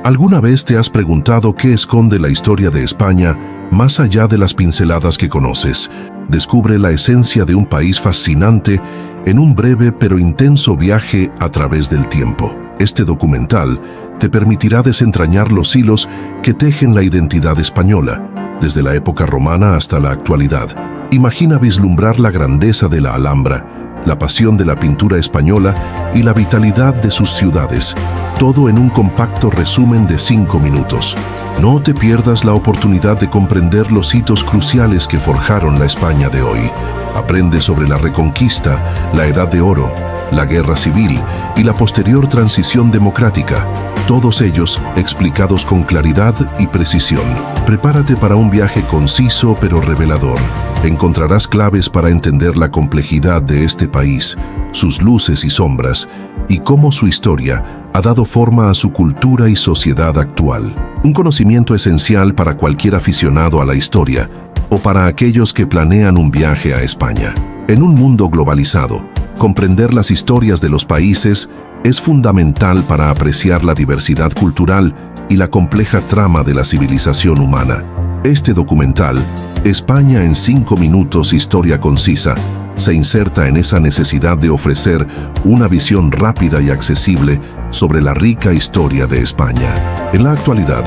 ¿Alguna vez te has preguntado qué esconde la historia de España más allá de las pinceladas que conoces? Descubre la esencia de un país fascinante en un breve pero intenso viaje a través del tiempo. Este documental te permitirá desentrañar los hilos que tejen la identidad española, desde la época romana hasta la actualidad. Imagina vislumbrar la grandeza de la Alhambra, la pasión de la pintura española y la vitalidad de sus ciudades, todo en un compacto resumen de 5 minutos. No te pierdas la oportunidad de comprender los hitos cruciales que forjaron la España de hoy. Aprende sobre la Reconquista, la Edad de Oro, la Guerra Civil y la posterior transición democrática, todos ellos explicados con claridad y precisión. Prepárate para un viaje conciso pero revelador. Encontrarás claves para entender la complejidad de este país, sus luces y sombras, y cómo su historia ha dado forma a su cultura y sociedad actual. Un conocimiento esencial para cualquier aficionado a la historia o para aquellos que planean un viaje a España. En un mundo globalizado, comprender las historias de los países es fundamental para apreciar la diversidad cultural y la compleja trama de la civilización humana. Este documental, España en 5 minutos, historia concisa, se inserta en esa necesidad de ofrecer una visión rápida y accesible sobre la rica historia de España. En la actualidad,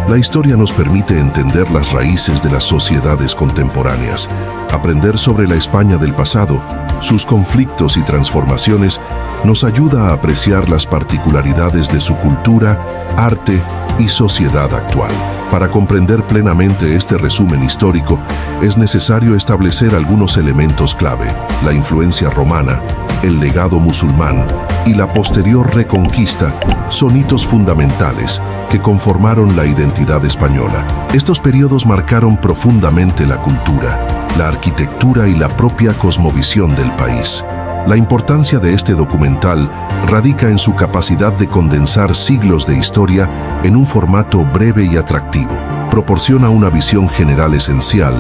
la historia nos permite entender las raíces de las sociedades contemporáneas, aprender sobre la España del pasado, sus conflictos y transformaciones, nos ayuda a apreciar las particularidades de su cultura, arte y sociedad actual. Para comprender plenamente este resumen histórico, es necesario establecer algunos elementos clave: la influencia romana, el legado musulmán y la posterior reconquista son hitos fundamentales que conformaron la identidad española. Estos periodos marcaron profundamente la cultura, la arquitectura y la propia cosmovisión del país. La importancia de este documental radica en su capacidad de condensar siglos de historia en un formato breve y atractivo. Proporciona una visión general esencial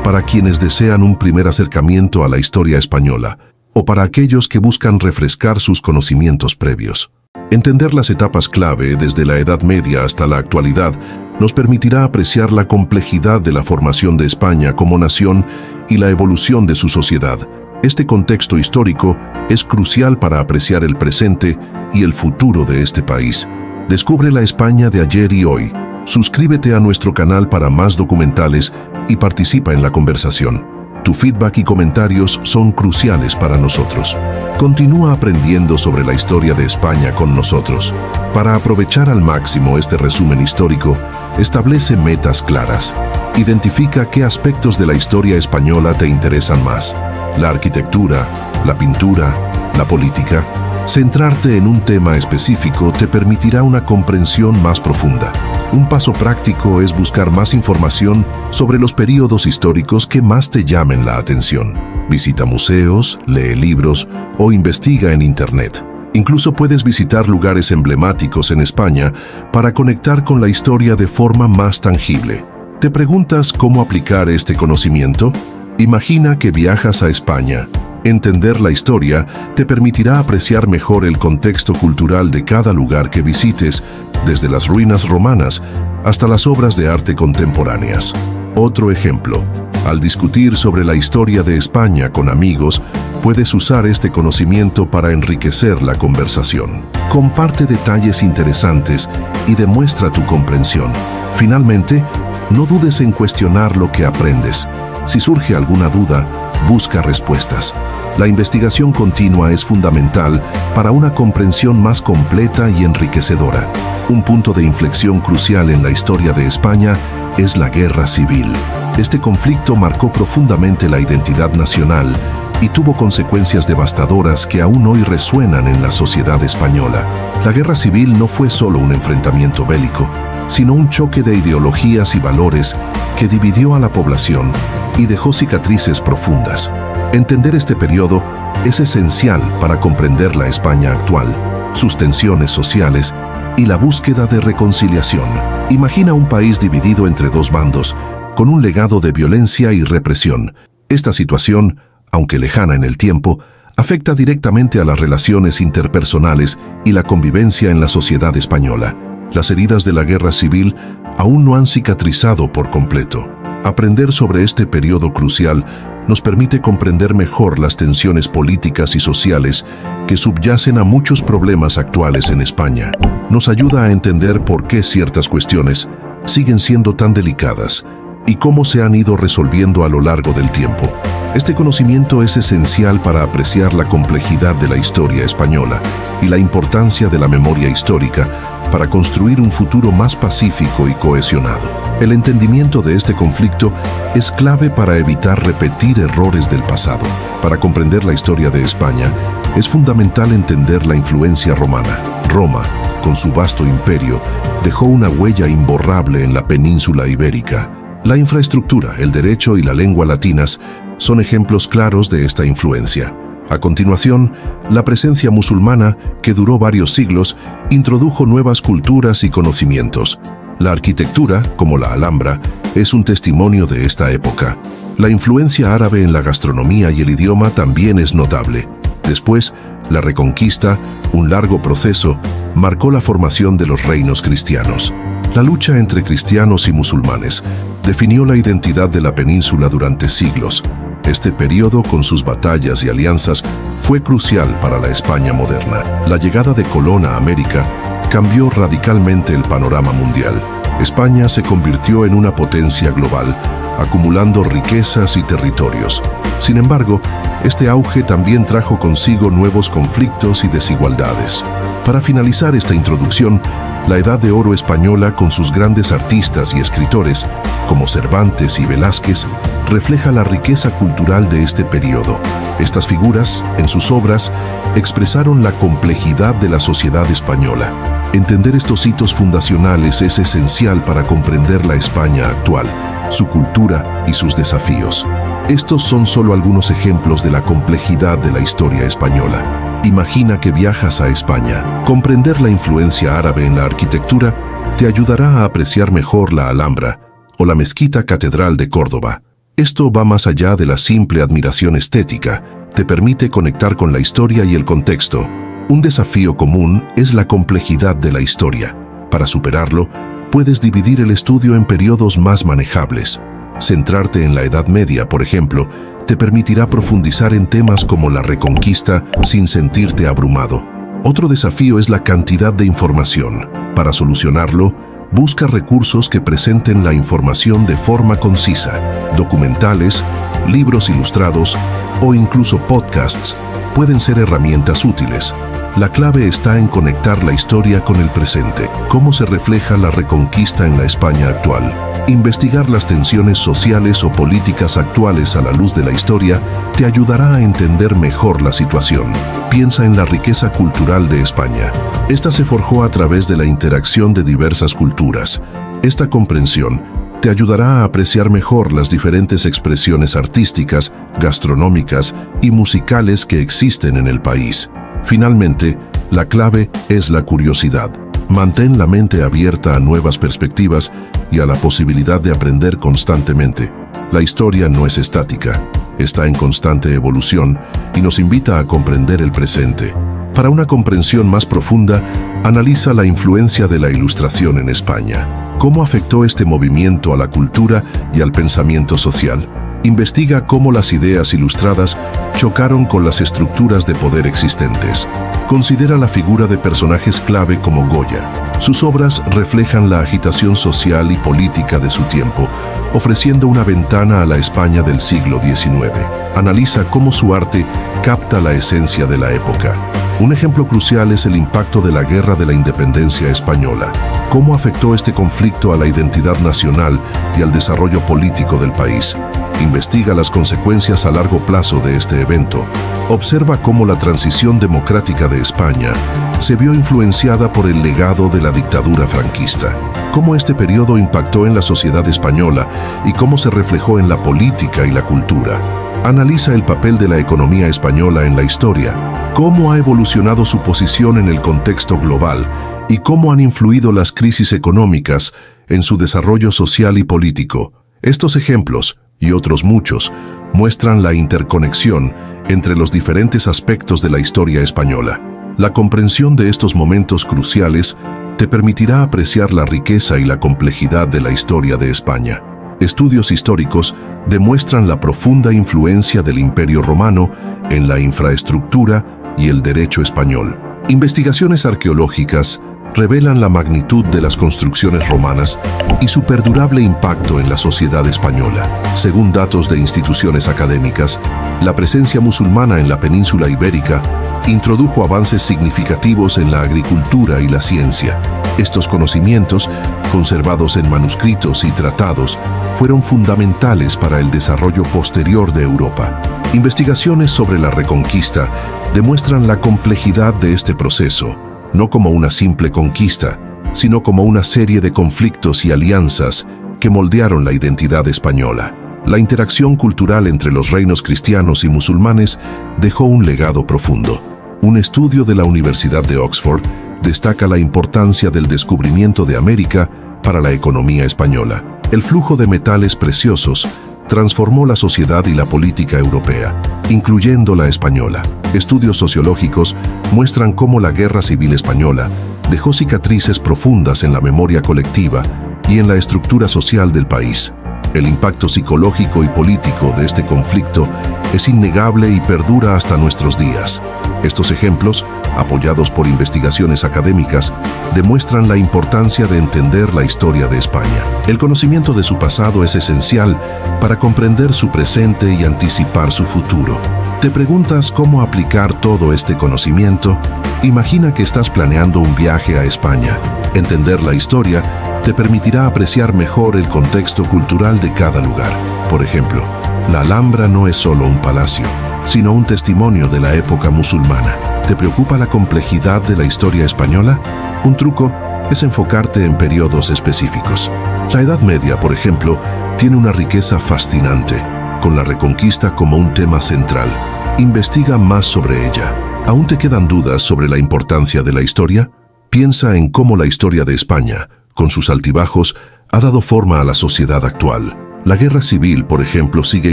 para quienes desean un primer acercamiento a la historia española o para aquellos que buscan refrescar sus conocimientos previos. Entender las etapas clave desde la Edad Media hasta la actualidad nos permitirá apreciar la complejidad de la formación de España como nación y la evolución de su sociedad. Este contexto histórico es crucial para apreciar el presente y el futuro de este país. Descubre la España de ayer y hoy. Suscríbete a nuestro canal para más documentales y participa en la conversación. Tu feedback y comentarios son cruciales para nosotros. Continúa aprendiendo sobre la historia de España con nosotros. Para aprovechar al máximo este resumen histórico, establece metas claras. Identifica qué aspectos de la historia española te interesan más: la arquitectura, la pintura, la política. Centrarte en un tema específico te permitirá una comprensión más profunda. Un paso práctico es buscar más información sobre los períodos históricos que más te llamen la atención. Visita museos, lee libros o investiga en Internet. Incluso puedes visitar lugares emblemáticos en España para conectar con la historia de forma más tangible. ¿Te preguntas cómo aplicar este conocimiento? Imagina que viajas a España. Entender la historia te permitirá apreciar mejor el contexto cultural de cada lugar que visites, desde las ruinas romanas hasta las obras de arte contemporáneas. Otro ejemplo: al discutir sobre la historia de España con amigos, puedes usar este conocimiento para enriquecer la conversación. Comparte detalles interesantes y demuestra tu comprensión. Finalmente, no dudes en cuestionar lo que aprendes. Si surge alguna duda, busca respuestas. La investigación continua es fundamental para una comprensión más completa y enriquecedora. Un punto de inflexión crucial en la historia de España es la Guerra Civil. Este conflicto marcó profundamente la identidad nacional y tuvo consecuencias devastadoras que aún hoy resuenan en la sociedad española. La Guerra Civil no fue solo un enfrentamiento bélico, sino un choque de ideologías y valores que dividió a la población y dejó cicatrices profundas. Entender este periodo es esencial para comprender la España actual, sus tensiones sociales y la búsqueda de reconciliación. Imagina un país dividido entre dos bandos, con un legado de violencia y represión. Esta situación, aunque lejana en el tiempo, afecta directamente a las relaciones interpersonales y la convivencia en la sociedad española. Las heridas de la guerra civil aún no han cicatrizado por completo. Aprender sobre este periodo crucial nos permite comprender mejor las tensiones políticas y sociales que subyacen a muchos problemas actuales en España. Nos ayuda a entender por qué ciertas cuestiones siguen siendo tan delicadas y cómo se han ido resolviendo a lo largo del tiempo. Este conocimiento es esencial para apreciar la complejidad de la historia española y la importancia de la memoria histórica para construir un futuro más pacífico y cohesionado. El entendimiento de este conflicto es clave para evitar repetir errores del pasado. Para comprender la historia de España, es fundamental entender la influencia romana. Roma, con su vasto imperio, dejó una huella imborrable en la península ibérica. La infraestructura, el derecho y la lengua latinas son ejemplos claros de esta influencia. A continuación, la presencia musulmana, que duró varios siglos, introdujo nuevas culturas y conocimientos. La arquitectura, como la Alhambra, es un testimonio de esta época. La influencia árabe en la gastronomía y el idioma también es notable. Después, la Reconquista, un largo proceso, marcó la formación de los reinos cristianos. La lucha entre cristianos y musulmanes definió la identidad de la península durante siglos. Este periodo, con sus batallas y alianzas, fue crucial para la España moderna. La llegada de Colón a América cambió radicalmente el panorama mundial. España se convirtió en una potencia global, acumulando riquezas y territorios. Sin embargo, este auge también trajo consigo nuevos conflictos y desigualdades. Para finalizar esta introducción, la Edad de Oro española, con sus grandes artistas y escritores, como Cervantes y Velázquez, refleja la riqueza cultural de este periodo. Estas figuras, en sus obras, expresaron la complejidad de la sociedad española. Entender estos hitos fundacionales es esencial para comprender la España actual, su cultura y sus desafíos. Estos son solo algunos ejemplos de la complejidad de la historia española. Imagina que viajas a España. Comprender la influencia árabe en la arquitectura te ayudará a apreciar mejor la Alhambra o la Mezquita Catedral de Córdoba. Esto va más allá de la simple admiración estética, te permite conectar con la historia y el contexto. Un desafío común es la complejidad de la historia. Para superarlo, puedes dividir el estudio en periodos más manejables. Centrarte en la Edad Media, por ejemplo, te permitirá profundizar en temas como la Reconquista sin sentirte abrumado. Otro desafío es la cantidad de información. Para solucionarlo, busca recursos que presenten la información de forma concisa. Documentales, libros ilustrados o incluso podcasts pueden ser herramientas útiles. La clave está en conectar la historia con el presente. ¿Cómo se refleja la Reconquista en la España actual? Investigar las tensiones sociales o políticas actuales a la luz de la historia te ayudará a entender mejor la situación. Piensa en la riqueza cultural de España. Esta se forjó a través de la interacción de diversas culturas. Esta comprensión te ayudará a apreciar mejor las diferentes expresiones artísticas, gastronómicas y musicales que existen en el país. Finalmente, la clave es la curiosidad. Mantén la mente abierta a nuevas perspectivas y a la posibilidad de aprender constantemente. La historia no es estática, está en constante evolución y nos invita a comprender el presente. Para una comprensión más profunda, analiza la influencia de la Ilustración en España. ¿Cómo afectó este movimiento a la cultura y al pensamiento social? Investiga cómo las ideas ilustradas chocaron con las estructuras de poder existentes. Considera la figura de personajes clave como Goya. Sus obras reflejan la agitación social y política de su tiempo, ofreciendo una ventana a la España del siglo XIX. Analiza cómo su arte capta la esencia de la época. Un ejemplo crucial es el impacto de la Guerra de la Independencia Española. ¿Cómo afectó este conflicto a la identidad nacional y al desarrollo político del país? Investiga las consecuencias a largo plazo de este evento. Observa cómo la transición democrática de España se vio influenciada por el legado de la dictadura franquista. Cómo este periodo impactó en la sociedad española y cómo se reflejó en la política y la cultura. Analiza el papel de la economía española en la historia, cómo ha evolucionado su posición en el contexto global y cómo han influido las crisis económicas en su desarrollo social y político. Estos ejemplos, y otros muchos, muestran la interconexión entre los diferentes aspectos de la historia española. La comprensión de estos momentos cruciales te permitirá apreciar la riqueza y la complejidad de la historia de España. Estudios históricos demuestran la profunda influencia del Imperio Romano en la infraestructura y el derecho español. Investigaciones arqueológicas revelan la magnitud de las construcciones romanas y su perdurable impacto en la sociedad española. Según datos de instituciones académicas, la presencia musulmana en la península ibérica introdujo avances significativos en la agricultura y la ciencia. Estos conocimientos, conservados en manuscritos y tratados, fueron fundamentales para el desarrollo posterior de Europa. Investigaciones sobre la Reconquista demuestran la complejidad de este proceso, no como una simple conquista, sino como una serie de conflictos y alianzas que moldearon la identidad española. La interacción cultural entre los reinos cristianos y musulmanes dejó un legado profundo. Un estudio de la Universidad de Oxford destaca la importancia del descubrimiento de América para la economía española. El flujo de metales preciosos transformó la sociedad y la política europea, incluyendo la española. Estudios sociológicos muestran cómo la Guerra Civil Española dejó cicatrices profundas en la memoria colectiva y en la estructura social del país. El impacto psicológico y político de este conflicto es innegable y perdura hasta nuestros días. Estos ejemplos, apoyados por investigaciones académicas, demuestran la importancia de entender la historia de España. El conocimiento de su pasado es esencial para comprender su presente y anticipar su futuro. ¿Te preguntas cómo aplicar todo este conocimiento? Imagina que estás planeando un viaje a España. Entender la historia te permitirá apreciar mejor el contexto cultural de cada lugar. Por ejemplo, la Alhambra no es solo un palacio, sino un testimonio de la época musulmana. ¿Te preocupa la complejidad de la historia española? Un truco es enfocarte en periodos específicos. La Edad Media, por ejemplo, tiene una riqueza fascinante, con la Reconquista como un tema central. Investiga más sobre ella. ¿Aún te quedan dudas sobre la importancia de la historia? Piensa en cómo la historia de España, con sus altibajos, ha dado forma a la sociedad actual. La guerra civil, por ejemplo, sigue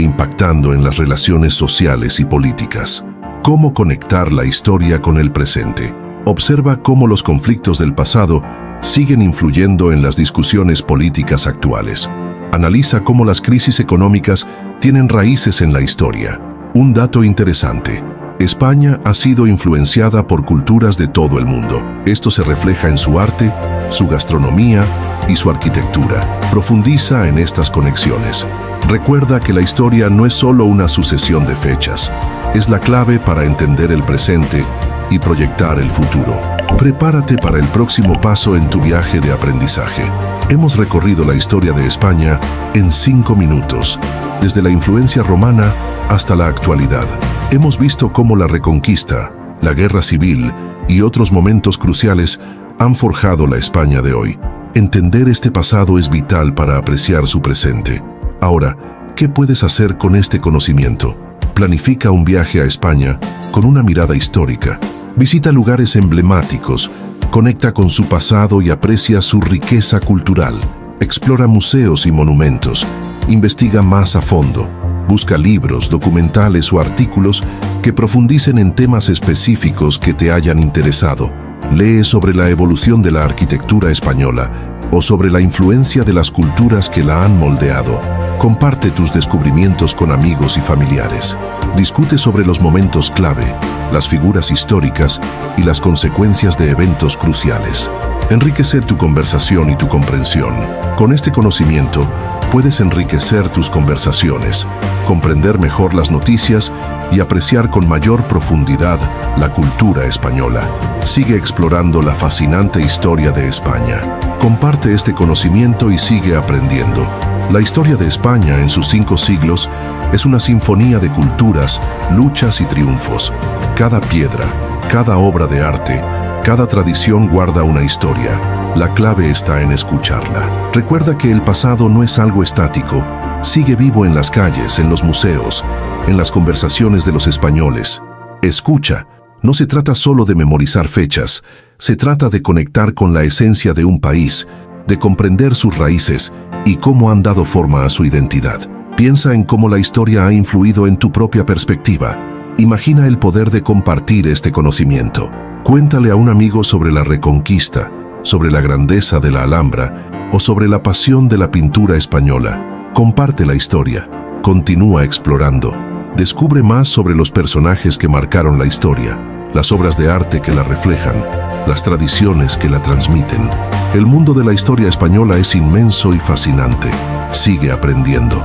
impactando en las relaciones sociales y políticas. ¿Cómo conectar la historia con el presente? Observa cómo los conflictos del pasado siguen influyendo en las discusiones políticas actuales. Analiza cómo las crisis económicas tienen raíces en la historia. Un dato interesante: España ha sido influenciada por culturas de todo el mundo. Esto se refleja en su arte, su gastronomía y su arquitectura. Profundiza en estas conexiones. Recuerda que la historia no es solo una sucesión de fechas, es la clave para entender el presente y proyectar el futuro. Prepárate para el próximo paso en tu viaje de aprendizaje. Hemos recorrido la historia de España en 5 minutos, desde la influencia romana hasta la actualidad. Hemos visto cómo la Reconquista, la Guerra Civil y otros momentos cruciales han forjado la España de hoy. Entender este pasado es vital para apreciar su presente. Ahora, ¿qué puedes hacer con este conocimiento? Planifica un viaje a España con una mirada histórica. Visita lugares emblemáticos, conecta con su pasado y aprecia su riqueza cultural. Explora museos y monumentos. Investiga más a fondo. Busca libros, documentales o artículos que profundicen en temas específicos que te hayan interesado. Lee sobre la evolución de la arquitectura española o sobre la influencia de las culturas que la han moldeado. Comparte tus descubrimientos con amigos y familiares. Discute sobre los momentos clave, las figuras históricas y las consecuencias de eventos cruciales. Enriquece tu conversación y tu comprensión. Con este conocimiento, puedes enriquecer tus conversaciones, comprender mejor las noticias y apreciar con mayor profundidad la cultura española. Sigue explorando la fascinante historia de España. Comparte este conocimiento y sigue aprendiendo. La historia de España en sus 5 siglos es una sinfonía de culturas, luchas y triunfos. Cada piedra, cada obra de arte, cada tradición guarda una historia. La clave está en escucharla. Recuerda que el pasado no es algo estático. Sigue vivo en las calles, en los museos, en las conversaciones de los españoles. Escucha. No se trata solo de memorizar fechas. Se trata de conectar con la esencia de un país, de comprender sus raíces y cómo han dado forma a su identidad. Piensa en cómo la historia ha influido en tu propia perspectiva. Imagina el poder de compartir este conocimiento. Cuéntale a un amigo sobre la Reconquista, sobre la grandeza de la Alhambra o sobre la pasión de la pintura española. Comparte la historia, continúa explorando, descubre más sobre los personajes que marcaron la historia, las obras de arte que la reflejan, las tradiciones que la transmiten. El mundo de la historia española es inmenso y fascinante. Sigue aprendiendo.